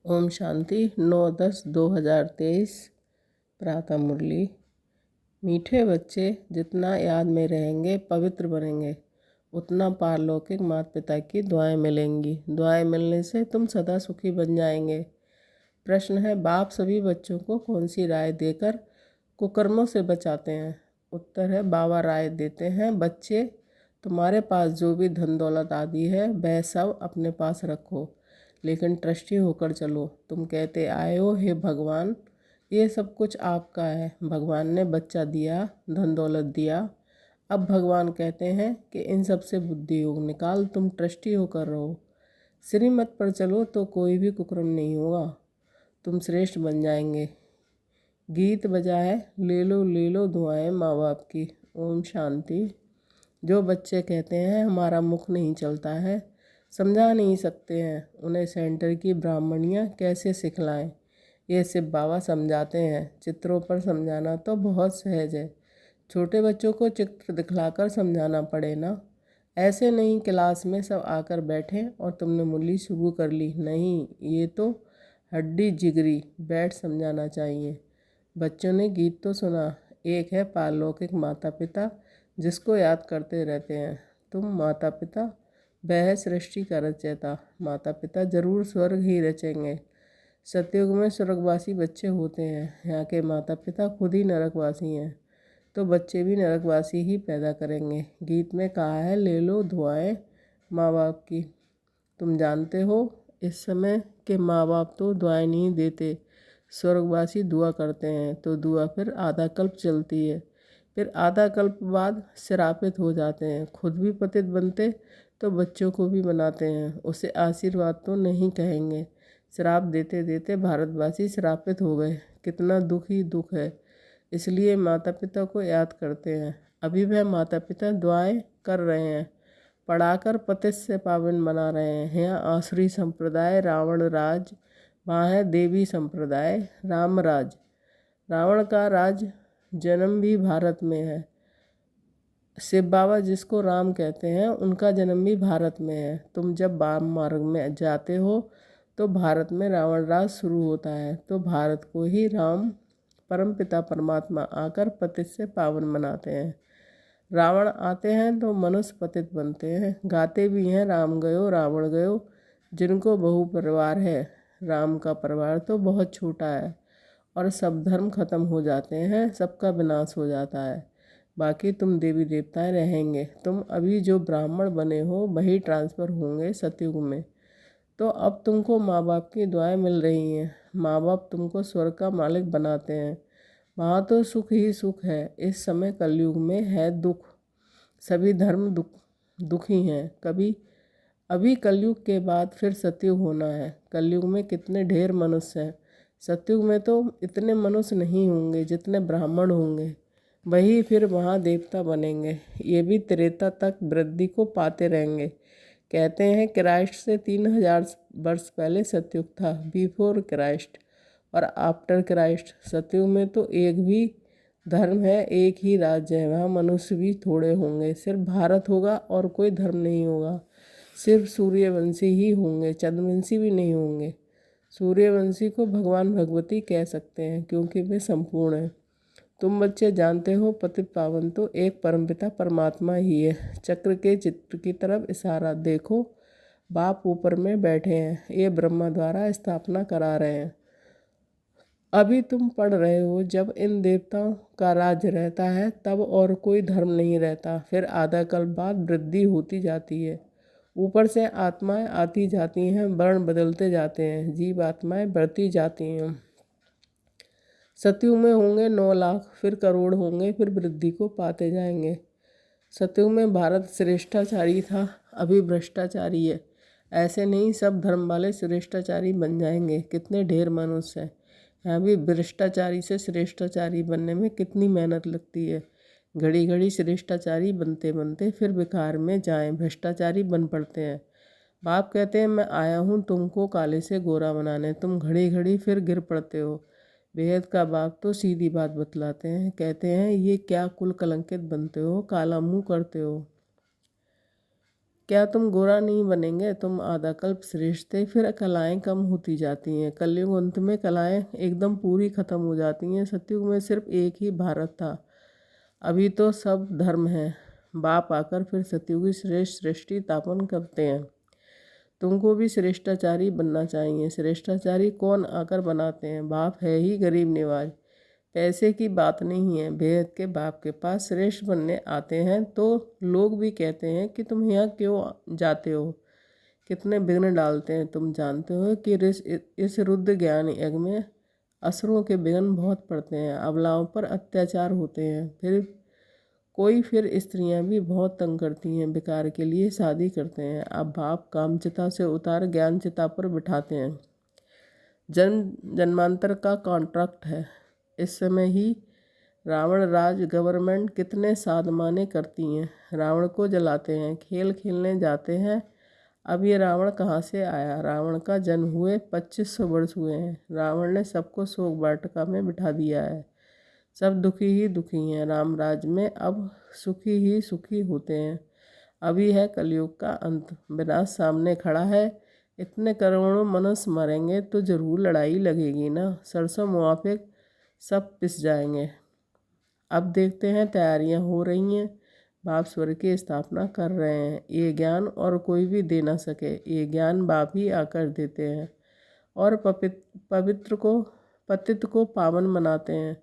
ओम शांति 9/10/2023 प्रातः मुरली। मीठे बच्चे जितना याद में रहेंगे पवित्र बनेंगे, उतना पारलौकिक माता पिता की दुआएं मिलेंगी। दुआएं मिलने से तुम सदा सुखी बन जाएंगे। प्रश्न है, बाप सभी बच्चों को कौन सी राय देकर कुकर्मों से बचाते हैं? उत्तर है, बाबा राय देते हैं, बच्चे तुम्हारे पास जो भी धन दौलत आदि है वह सब अपने पास रखो, लेकिन ट्रस्टी होकर चलो। तुम कहते आए हो, हे भगवान ये सब कुछ आपका है। भगवान ने बच्चा दिया, धन दौलत दिया। अब भगवान कहते हैं कि इन सब से बुद्धि योग निकाल, तुम ट्रस्टी होकर रहो। श्रीमत पर चलो तो कोई भी कुकर्म नहीं होगा, तुम श्रेष्ठ बन जाएंगे। गीत बजा है, ले लो दुआएं माँ बाप की। ओम शांति। जो बच्चे कहते हैं हमारा मुख नहीं चलता है, समझा नहीं सकते हैं, उन्हें सेंटर की ब्राह्मणियाँ कैसे सिखलाएं? ये सिर्फ बाबा समझाते हैं। चित्रों पर समझाना तो बहुत सहज है, छोटे बच्चों को चित्र दिखलाकर समझाना पड़े ना। ऐसे नहीं क्लास में सब आकर बैठे और तुमने मुरली शुरू कर ली, नहीं, ये तो हड्डी जिगरी बैठ समझाना चाहिए। बच्चों ने गीत तो सुना, एक है पारलौकिक माता पिता जिसको याद करते रहते हैं। तुम माता पिता, वह है सृष्टि का रचयिता। माता पिता जरूर स्वर्ग ही रचेंगे। सतयुग में स्वर्गवासी बच्चे होते हैं, यहाँ के माता पिता खुद ही नरकवासी हैं, तो बच्चे भी नरकवासी ही पैदा करेंगे। गीत में कहा है, ले लो दुआएं माँ बाप की। तुम जानते हो इस समय के माँ बाप तो दुआएं नहीं देते, स्वर्गवासी दुआ करते हैं, तो दुआ फिर आधा कल्प चलती है, फिर आधा कल्प बाद श्रापित हो जाते हैं। खुद भी पतित बनते तो बच्चों को भी बनाते हैं। उसे आशीर्वाद तो नहीं कहेंगे, श्राप देते देते भारतवासी श्रापित हो गए। कितना दुख ही दुख है, इसलिए माता पिता को याद करते हैं। अभी वह माता पिता दुआएं कर रहे हैं, पढ़ाकर पतित से पावन बना रहे हैं। यहाँ आसुरी संप्रदाय रावण राज, वहाँ है देवी संप्रदाय राम राज। रावण का राज जन्म भी भारत में है। शिव बाबा जिसको राम कहते हैं उनका जन्म भी भारत में है। तुम जब वाम मार्ग में जाते हो तो भारत में रावण राज शुरू होता है, तो भारत को ही राम परमपिता परमात्मा आकर पतित से पावन बनाते हैं। रावण आते हैं तो मनुष्य पतित बनते हैं। गाते भी हैं, राम गयो रावण गयो, जिनको बहु परिवार है। राम का परिवार तो बहुत छोटा है और सब धर्म खत्म हो जाते हैं, सबका विनाश हो जाता है, बाकी तुम देवी देवताएं रहेंगे। तुम अभी जो ब्राह्मण बने हो वही ट्रांसफ़र होंगे सतयुग में, तो अब तुमको माँ बाप की दुआएं मिल रही हैं। माँ बाप तुमको स्वर्ग का मालिक बनाते हैं, वहाँ तो सुख ही सुख है। इस समय कलयुग में है दुख, सभी धर्म दुखी हैं। अभी कलयुग के बाद फिर सतयुग होना है। कलयुग में कितने ढेर मनुष्य हैं, सतयुग में तो इतने मनुष्य नहीं होंगे जितने ब्राह्मण होंगे, वही फिर वहाँ देवता बनेंगे। ये भी त्रेता तक वृद्धि को पाते रहेंगे। कहते हैं क्राइस्ट से 3000 वर्ष पहले सतयुग था, बिफोर क्राइस्ट और आफ्टर क्राइस्ट। सतयुग में तो एक भी धर्म है, एक ही राज्य है, वहाँ मनुष्य भी थोड़े होंगे, सिर्फ भारत होगा और कोई धर्म नहीं होगा। सिर्फ सूर्यवंशी ही होंगे, चंद्रवंशी भी नहीं होंगे। सूर्यवंशी को भगवान भगवती कह सकते हैं क्योंकि वे संपूर्ण हैं। तुम बच्चे जानते हो पतित पावन तो एक परमपिता परमात्मा ही है। चक्र के चित्र की तरफ इशारा देखो, बाप ऊपर में बैठे हैं, ये ब्रह्मा द्वारा स्थापना करा रहे हैं। अभी तुम पढ़ रहे हो, जब इन देवताओं का राज्य रहता है तब और कोई धर्म नहीं रहता, फिर आधा कल्प बाद वृद्धि होती जाती है। ऊपर से आत्माएं आती जाती हैं, वर्ण बदलते जाते हैं, जीव आत्माएं बढ़ती जाती हैं। सतयुग में होंगे 9 लाख, फिर करोड़ होंगे, फिर वृद्धि को पाते जाएंगे। सतयुग में भारत श्रेष्ठाचारी था, अभी भ्रष्टाचारी है। ऐसे नहीं सब धर्म वाले श्रेष्ठाचारी बन जाएंगे। कितने ढेर मनुष्य हैं, यहाँ भी भ्रष्टाचारी से श्रेष्ठाचारी बनने में कितनी मेहनत लगती है। घड़ी घड़ी श्रेष्ठाचारी बनते बनते फिर विकार में जाएं, भ्रष्टाचारी बन पड़ते हैं। बाप कहते हैं मैं आया हूँ तुमको काले से गोरा बनाने, तुम घड़ी घड़ी फिर गिर पड़ते हो। बेहद का बाप तो सीधी बात बतलाते हैं, कहते हैं ये क्या कुल कलंकित बनते हो, काला मुँह करते हो। क्या तुम गोरा नहीं बनेंगे? तुम आधा कल्प श्रेष्ठ थे, फिर कलाएं कम होती जाती हैं। कलयुग अंत में कलाएं एकदम पूरी खत्म हो जाती हैं। सतयुग में सिर्फ एक ही भारत था, अभी तो सब धर्म है। बाप आकर फिर सतयुगी श्रेष्ठ सृष्टि स्थापन करते हैं। तुमको भी श्रेष्ठाचारी बनना चाहिए। श्रेष्ठाचारी कौन आकर बनाते हैं? बाप है ही गरीब निवाज। पैसे की बात नहीं है, बेहद के बाप के पास श्रेष्ठ बनने आते हैं तो लोग भी कहते हैं कि तुम यहाँ क्यों जाते हो, कितने विघ्न डालते हैं। तुम जानते हो कि इस रुद्र ज्ञान यज्ञ में असुरों के विघ्न बहुत पड़ते हैं, अबलाओं पर अत्याचार होते हैं। फिर स्त्रियां भी बहुत तंग करती हैं, बेकार के लिए शादी करते हैं। अब बाप कामचिता से उतार ज्ञान चिता पर बिठाते हैं। जन्म जन्मांतर का कॉन्ट्रैक्ट है। इस समय ही रावण राज गवर्नमेंट कितने साधमाने करती हैं, रावण को जलाते हैं, खेल खेलने जाते हैं। अब ये रावण कहाँ से आया? रावण का जन्म हुए 2500 वर्ष हुए हैं। रावण ने सबको शोक वाटिका में बिठा दिया है। सब दुखी ही दुखी हैं। राम राज में अब सुखी ही सुखी होते हैं। अभी है कलयुग का अंत, विनाश सामने खड़ा है। इतने करोड़ों मनुष्य मरेंगे तो जरूर लड़ाई लगेगी ना। सरसों मुआफिक सब पिस जाएंगे। अब देखते हैं तैयारियां हो रही हैं। बाप स्वर्ग की स्थापना कर रहे हैं। ये ज्ञान और कोई भी दे ना सके, ये ज्ञान बाप ही आकर देते हैं और पतित को पावन बनाते हैं।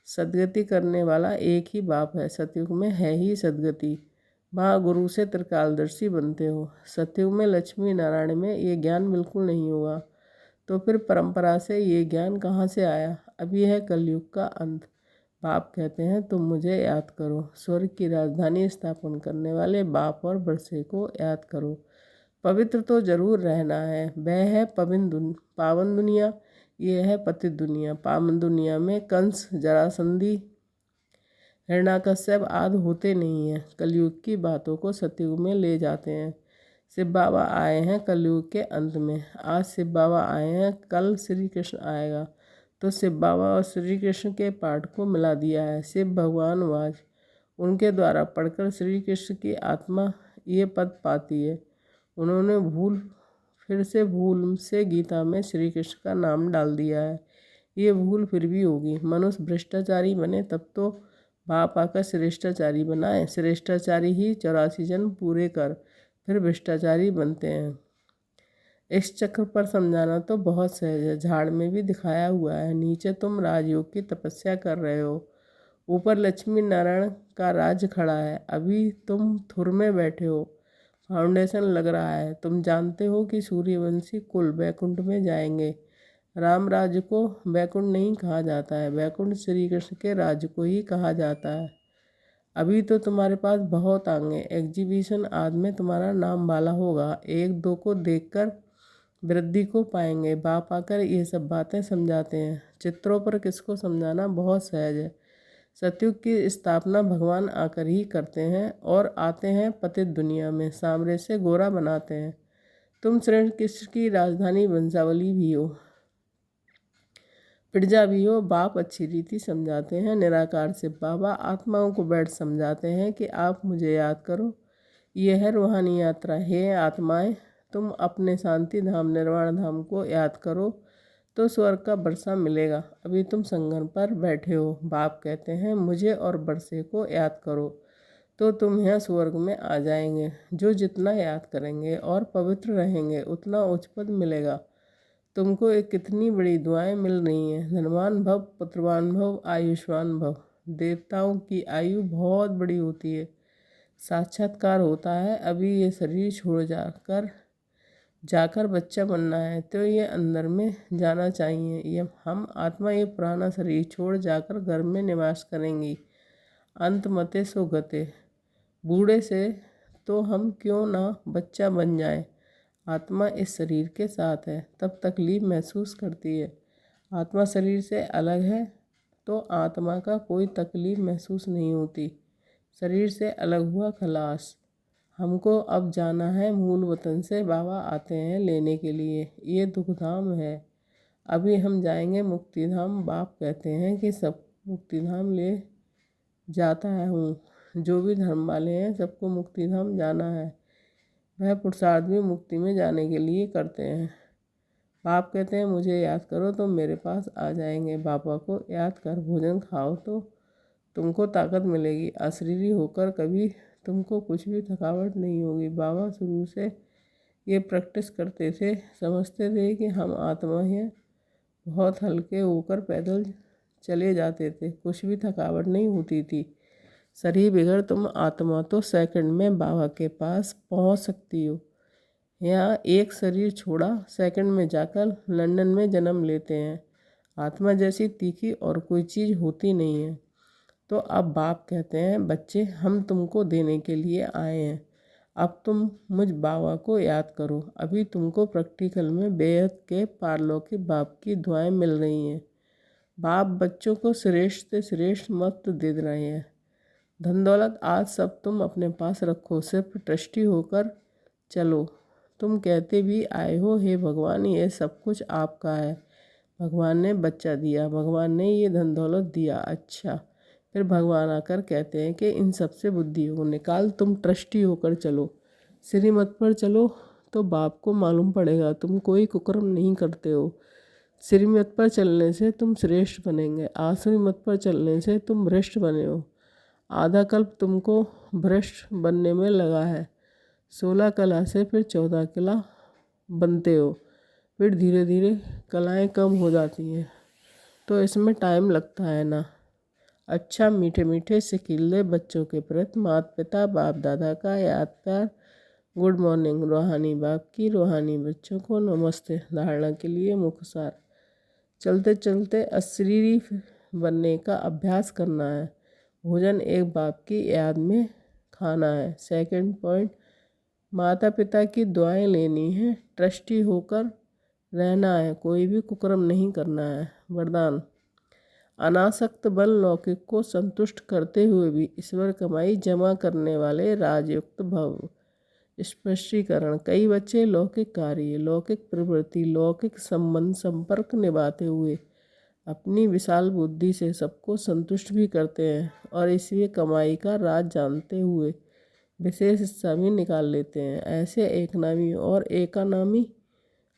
सदगति करने वाला एक ही बाप है। सतयुग में है ही सदगति। वहाँ गुरु से त्रिकालदर्शी बनते हो। सतयुग में लक्ष्मी नारायण में ये ज्ञान बिल्कुल नहीं होगा, तो फिर परंपरा से ये ज्ञान कहाँ से आया? अभी है कलयुग का अंत। बाप कहते हैं तुम मुझे याद करो। स्वर्ग की राजधानी स्थापन करने वाले बाप और बरसे को याद करो। पवित्र तो जरूर रहना है। वह है पावन दुनिया, ये है पतित दुनिया। पावन दुनिया में कंस, जरासंधी, हिरण्यकश्यप आदि होते नहीं हैं। कलयुग की बातों को सतयुग में ले जाते हैं। शिव बाबा आए हैं कलयुग के अंत में। आज शिव बाबा आए हैं, कल श्री कृष्ण आएगा, तो शिव बाबा और श्री कृष्ण के पाठ को मिला दिया है। शिव भगवान वाज, उनके द्वारा पढ़कर श्री कृष्ण की आत्मा ये पद पाती है। उन्होंने भूल से गीता में श्री कृष्ण का नाम डाल दिया है। ये भूल फिर भी होगी। मनुष्य भ्रष्टाचारी बने तब तो बाप आकर श्रेष्ठाचारी बनाए। श्रेष्ठाचारी ही 84 जन्म पूरे कर फिर भ्रष्टाचारी बनते हैं। इस चक्र पर समझाना तो बहुत सहज है। झाड़ में भी दिखाया हुआ है। नीचे तुम राजयोग की तपस्या कर रहे हो, ऊपर लक्ष्मी नारायण का राज्य खड़ा है। अभी तुम थुर में बैठे हो, फाउंडेशन लग रहा है। तुम जानते हो कि सूर्यवंशी कुल वैकुंठ में जाएंगे। राम राज्य को वैकुंठ नहीं कहा जाता है, वैकुंठ श्री कृष्ण के राज्य को ही कहा जाता है। अभी तो तुम्हारे पास बहुत आएंगे। एग्जीबिशन आदि में तुम्हारा नाम वाला होगा। एक दो को देखकर वृद्धि को पाएंगे। बाप आकर ये सब बातें समझाते हैं। चित्रों पर किसको समझाना बहुत सहज है। सतयुग की स्थापना भगवान आकर ही करते हैं और आते हैं पतित दुनिया में, सामने से गोरा बनाते हैं। तुम श्री कृष्ण की राजधानी वंशावली भी हो, प्रजा भी हो। बाप अच्छी रीति समझाते हैं। निराकार से बाबा आत्माओं को बैठ समझाते हैं कि आप मुझे याद करो। यह है रूहानी यात्रा। हे आत्माएं, तुम अपने शांति धाम निर्वाण धाम को याद करो तो स्वर्ग का बरसा मिलेगा। अभी तुम संगम पर बैठे हो। बाप कहते हैं मुझे और बरसे को याद करो तो तुम यहाँ स्वर्ग में आ जाएंगे। जो जितना याद करेंगे और पवित्र रहेंगे उतना उच्च पद मिलेगा। तुमको एक कितनी बड़ी दुआएं मिल रही हैं। धनवान भव, पुत्रवान भव, आयुष्मान भव। देवताओं की आयु बहुत बड़ी होती है, साक्षात्कार होता है। अभी ये शरीर छोड़ जाकर बच्चा बनना है तो ये अंदर में जाना चाहिए। ये हम आत्मा ये पुराना शरीर छोड़ जाकर घर में निवास करेंगी। अंत मते सो गते। बूढ़े से तो हम क्यों ना बच्चा बन जाए। आत्मा इस शरीर के साथ है तब तकलीफ महसूस करती है। आत्मा शरीर से अलग है तो आत्मा का कोई तकलीफ महसूस नहीं होती। शरीर से अलग हुआ खलास। हमको अब जाना है मूल वतन से। बाबा आते हैं लेने के लिए। ये दुखधाम है। अभी हम जाएंगे मुक्तिधाम। बाप कहते हैं कि सब मुक्तिधाम ले जाता है हूँ। जो भी धर्म वाले हैं सबको मुक्तिधाम जाना है। वह पुरुषार्थ भी मुक्ति में जाने के लिए करते हैं। बाप कहते हैं मुझे याद करो तो मेरे पास आ जाएंगे। बाबा को याद कर भोजन खाओ तो तुमको ताकत मिलेगी। अशरीरी होकर कभी तुमको कुछ भी थकावट नहीं होगी। बाबा शुरू से ये प्रैक्टिस करते थे, समझते थे कि हम आत्मा हैं। बहुत हल्के होकर पैदल चले जाते थे, कुछ भी थकावट नहीं होती थी। शरीर बिगड़ तुम आत्मा तो सेकंड में बाबा के पास पहुंच सकती हो। यहाँ एक शरीर छोड़ा सेकंड में जाकर लंदन में जन्म लेते हैं। आत्मा जैसी तीखी और कोई चीज़ होती नहीं है। तो अब बाप कहते हैं बच्चे हम तुमको देने के लिए आए हैं। अब तुम मुझ बाबा को याद करो। अभी तुमको प्रैक्टिकल में बेहद के पारलौकिक बाप की दुआएं मिल रही हैं। बाप बच्चों को श्रेष्ठ से श्रेष्ठ मत दे रहे हैं। धन दौलत आज सब तुम अपने पास रखो, सिर्फ ट्रस्टी होकर चलो। तुम कहते भी आए हो हे भगवान ये सब कुछ आपका है। भगवान ने बच्चा दिया, भगवान ने ये धन दौलत दिया। अच्छा, फिर भगवान आकर कहते हैं कि इन सब से बुद्धि को निकाल, तुम ट्रस्टी होकर चलो, श्रीमत पर चलो। तो बाप को मालूम पड़ेगा तुम कोई कुकर्म नहीं करते हो। श्रीमत पर चलने से तुम श्रेष्ठ बनेंगे, आश्रीमत पर चलने से तुम भ्रष्ट बने हो। आधा कल्प तुमको भ्रष्ट बनने में लगा है। 16 कला से फिर 14 कला बनते हो, फिर धीरे धीरे कलाएं कम हो जाती हैं, तो इसमें टाइम लगता है ना। अच्छा, मीठे मीठे सिकीले बच्चों के प्रति माता पिता बाप दादा का याद प्यार। Good morning. रूहानी बाप की रूहानी बच्चों को नमस्ते। धारणा के लिए मुख्य सार। चलते चलते अशरीरी बनने का अभ्यास करना है। भोजन एक बाप की याद में खाना है। सेकंड पॉइंट, माता पिता की दुआएं लेनी है, ट्रस्टी होकर रहना है, कोई भी कुकर्म नहीं करना है। वरदान, अनासक्त बल लौकिक को संतुष्ट करते हुए भी ईश्वर कमाई जमा करने वाले राजयुक्त भव। स्पष्टीकरण, कई बच्चे लौकिक कार्य, लौकिक प्रवृत्ति, लौकिक संबंध संपर्क निभाते हुए अपनी विशाल बुद्धि से सबको संतुष्ट भी करते हैं और इसलिए कमाई का राज जानते हुए विशेष हिस्सा भी निकाल लेते हैं। ऐसे एक नामी और एकानामी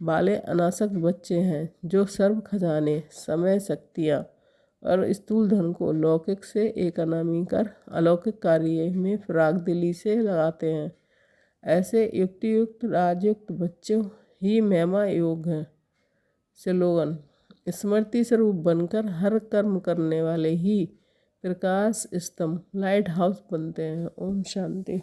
वाले अनासक्त बच्चे हैं जो सर्व खजाने, समय, शक्तियाँ और स्थूल धन को लौकिक से एकानामी कर अलौकिक कार्य में फराग दिली से लगाते हैं। ऐसे युक्तियुक्त राजयुक्त बच्चों ही महिमा योग हैं। स्लोगन, स्मृति स्वरूप बनकर हर कर्म करने वाले ही प्रकाश स्तंभ लाइट हाउस बनते हैं। ओम शांति।